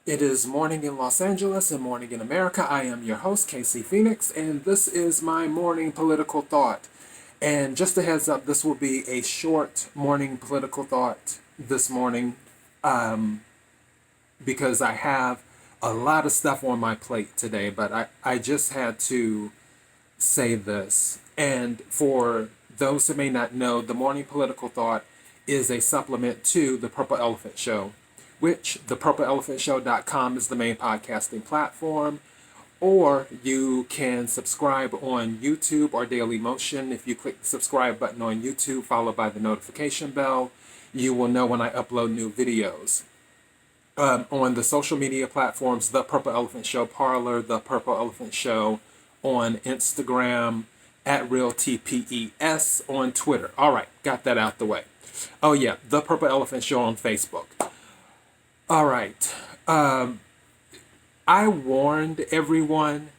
It is morning in Los Angeles and morning in America. I am your host, Casey Phoenix, and this is my morning political thought. And just a heads up, this will be a short morning political thought this morning because I have a lot of stuff on my plate today, but I just had to say this. And for those who may not know, the morning political thought is a supplement to the Purple Elephant Show, which thepurpleelephantshow.com is the main podcasting platform. Or you can subscribe on YouTube or Daily Motion. If you click the subscribe button on YouTube, followed by the notification bell, you will know when I upload new videos. On the social media platforms, The Purple Elephant Show Parlor, The Purple Elephant Show on Instagram, at RealTPES on Twitter. All right, got that out the way. Oh yeah, The Purple Elephant Show on Facebook. All right. I warned everyone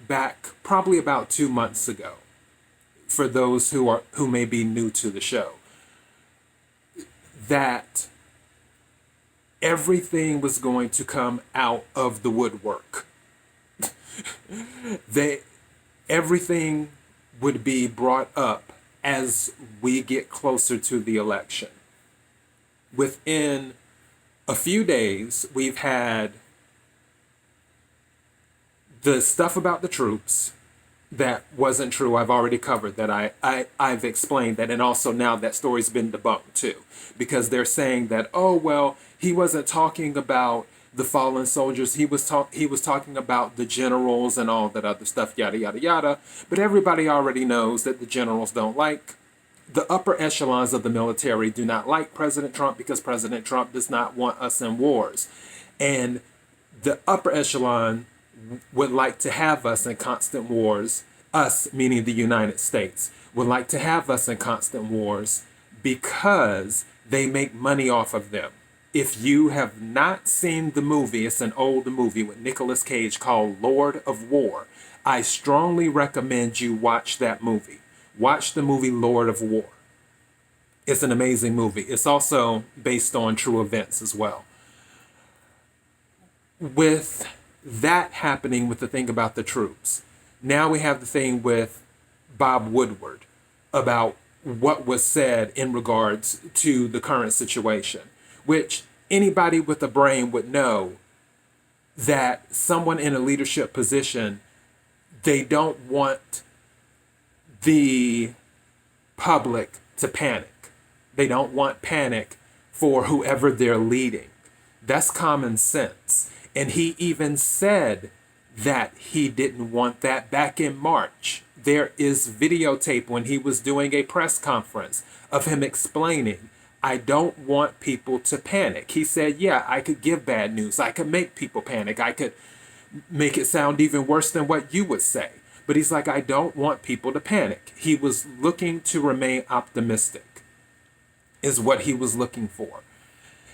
back probably about 2 months ago, for those who may be new to the show, that everything was going to come out of the woodwork. Everything would be brought up as we get closer to the election. Within a few days, we've had the stuff about the troops that wasn't true. I've already covered that. I've explained that. And also now that story's been debunked too, because they're saying that, oh, well, he wasn't talking about the fallen soldiers. He was talking about the generals and all that other stuff, yada, yada, yada. But everybody already knows that the generals don't like, the upper echelons of the military do not like President Trump, because President Trump does not want us in wars. And the upper echelon would like to have us in constant wars, us meaning the United States, would like to have us in constant wars because they make money off of them. If you have not seen the movie, it's an old movie with Nicolas Cage called Lord of War. I strongly recommend you watch that movie. Watch the movie Lord of War. It's an amazing movie. It's also based on true events as well. With that happening, with the thing about the troops, now we have the thing with Bob Woodward about what was said in regards to the current situation, which anybody with a brain would know that someone in a leadership position, they don't want the public to panic. They don't want panic for whoever they're leading. That's common sense. And he even said that he didn't want that back in March. There is videotape when he was doing a press conference of him explaining, I don't want people to panic. He said, yeah, I could give bad news. I could make people panic. I could make it sound even worse than what you would say. But he's like, I don't want people to panic. He was looking to remain optimistic, is what he was looking for.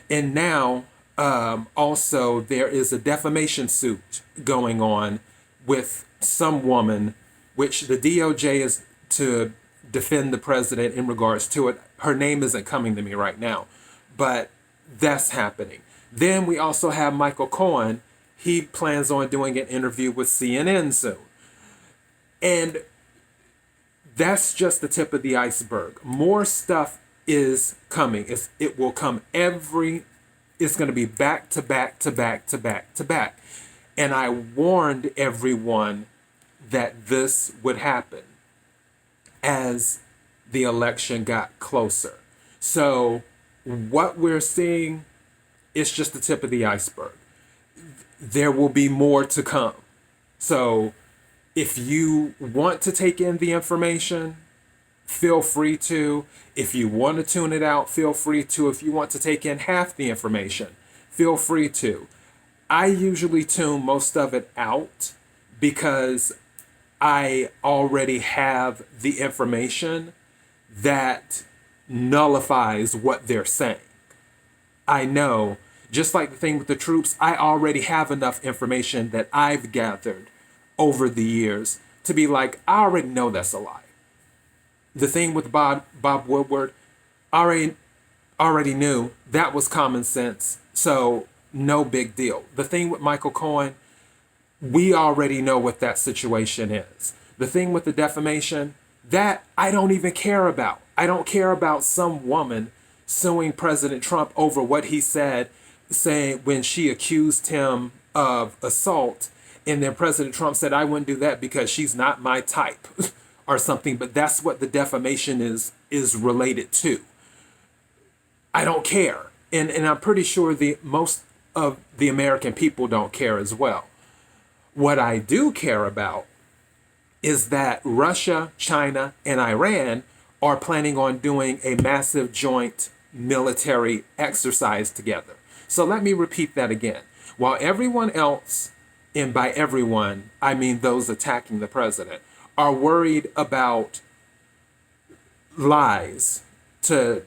And now, also, there is a defamation suit going on with some woman, which the DOJ is to defend the president in regards to it. Her name isn't coming to me right now, but that's happening. Then we also have Michael Cohen. He plans on doing an interview with CNN soon. And that's just the tip of the iceberg. More stuff is coming. It will come it's going to be back to back to back to back to back. And I warned everyone that this would happen as the election got closer. So what we're seeing is just the tip of the iceberg. There will be more to come. So if you want to take in the information, feel free to. If you want to tune it out, feel free to. If you want to take in half the information, feel free to. I usually tune most of it out because I already have the information that nullifies what they're saying. I know, just like the thing with the troops, I already have enough information that I've gathered over the years to be like, I already know that's a lie. The thing with Bob Woodward, already knew that was common sense. So no big deal. The thing with Michael Cohen, we already know what that situation is. The thing with the defamation, that I don't even care about. I don't care about some woman suing President Trump over what he said, saying when she accused him of assault, and then President Trump said, I wouldn't do that because she's not my type or something. But that's what the defamation is related to. I don't care. And I'm pretty sure the most of the American people don't care as well. What I do care about is that Russia, China, and Iran are planning on doing a massive joint military exercise together. So let me repeat that again. While everyone else, and by everyone, I mean those attacking the president, are worried about lies, to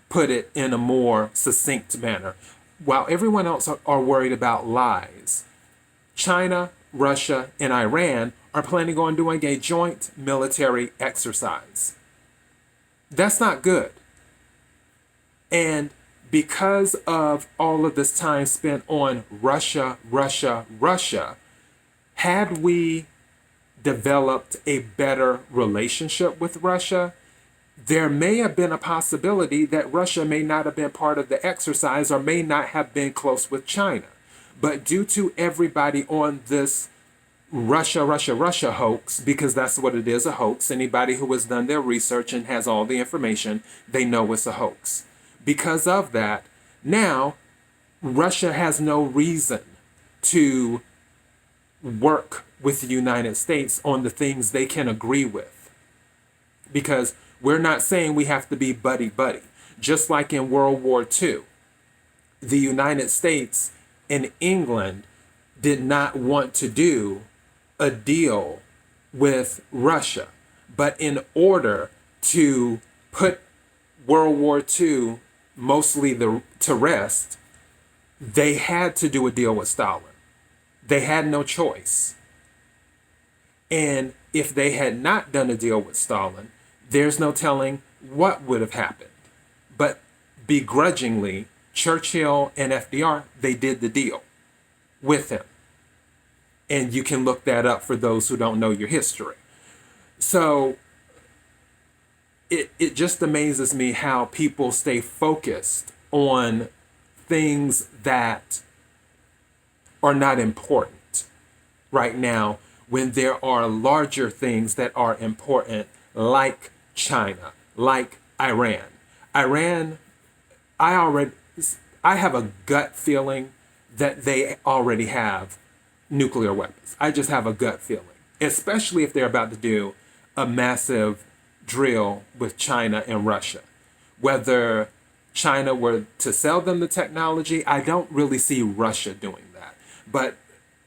put it in a more succinct manner, while everyone else are worried about lies, China, Russia, and Iran are planning on doing a joint military exercise. That's not good. And because of all of this time spent on Russia, had we developed a better relationship with Russia, there may have been a possibility that Russia may not have been part of the exercise or may not have been close with China. But due to everybody on this Russia hoax, because that's what it is, a hoax. Anybody who has done their research and has all the information, they know it's a hoax. Because of that, now Russia has no reason to work with the United States on the things they can agree with. Because we're not saying we have to be buddy-buddy. Just like in World War II, the United States and England did not want to do a deal with Russia. But in order to put World War II mostly to rest, they had to do a deal with Stalin. They had no choice. And if they had not done a deal with Stalin, there's no telling what would have happened. But begrudgingly, Churchill and FDR, they did the deal with him. And you can look that up for those who don't know your history. So it just amazes me how people stay focused on things that are not important right now when there are larger things that are important, like China, like Iran. I have a gut feeling that they already have nuclear weapons. I just have a gut feeling, especially if they're about to do a massive drill with China and Russia. Whether China were to sell them the technology, I don't really see Russia doing that. But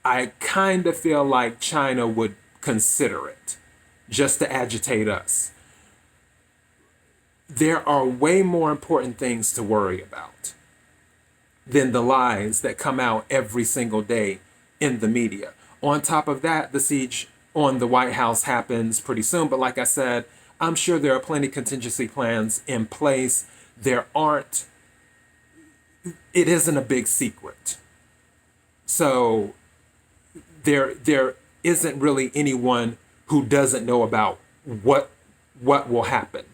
I kind of feel like China would consider it just to agitate us. There are way more important things to worry about than the lies that come out every single day in the media. On top of that, the siege on the White House happens pretty soon. But like I said, I'm sure there are plenty of contingency plans in place. It isn't a big secret. So there isn't really anyone who doesn't know about what will happen.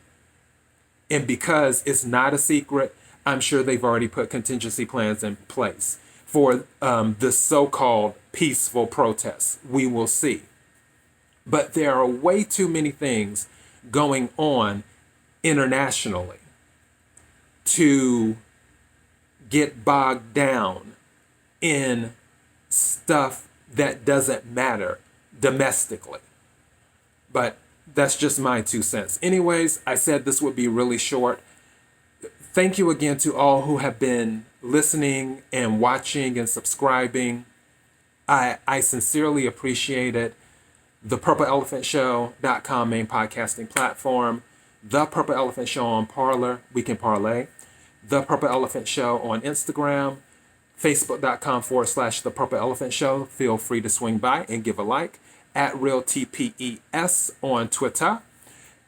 And because it's not a secret, I'm sure they've already put contingency plans in place for the so-called peaceful protests. We will see. But there are way too many things going on internationally to get bogged down in stuff that doesn't matter domestically. But that's just my 2 cents. Anyways, I said this would be really short. Thank you again to all who have been listening and watching and subscribing. I sincerely appreciate it. The PurpleElephantShow.com main podcasting platform. The Purple Elephant Show on Parler. We can parlay. The Purple Elephant Show on Instagram. Facebook.com/The Purple Elephant Show. Feel free to swing by and give a like. @RealTPES on Twitter.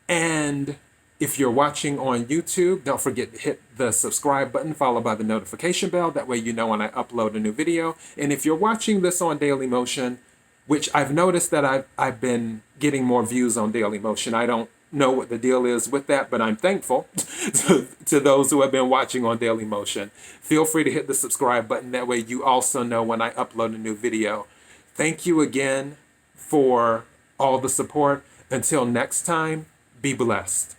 And if you're watching on YouTube, don't forget to hit the subscribe button followed by the notification bell. That way you know when I upload a new video. And if you're watching this on Daily Motion, which I've noticed that I've been getting more views on Daily Motion. I don't know what the deal is with that, but I'm thankful to those who have been watching on Daily Motion. Feel free to hit the subscribe button. That way you also know when I upload a new video. Thank you again for all the support. Until next time, be blessed.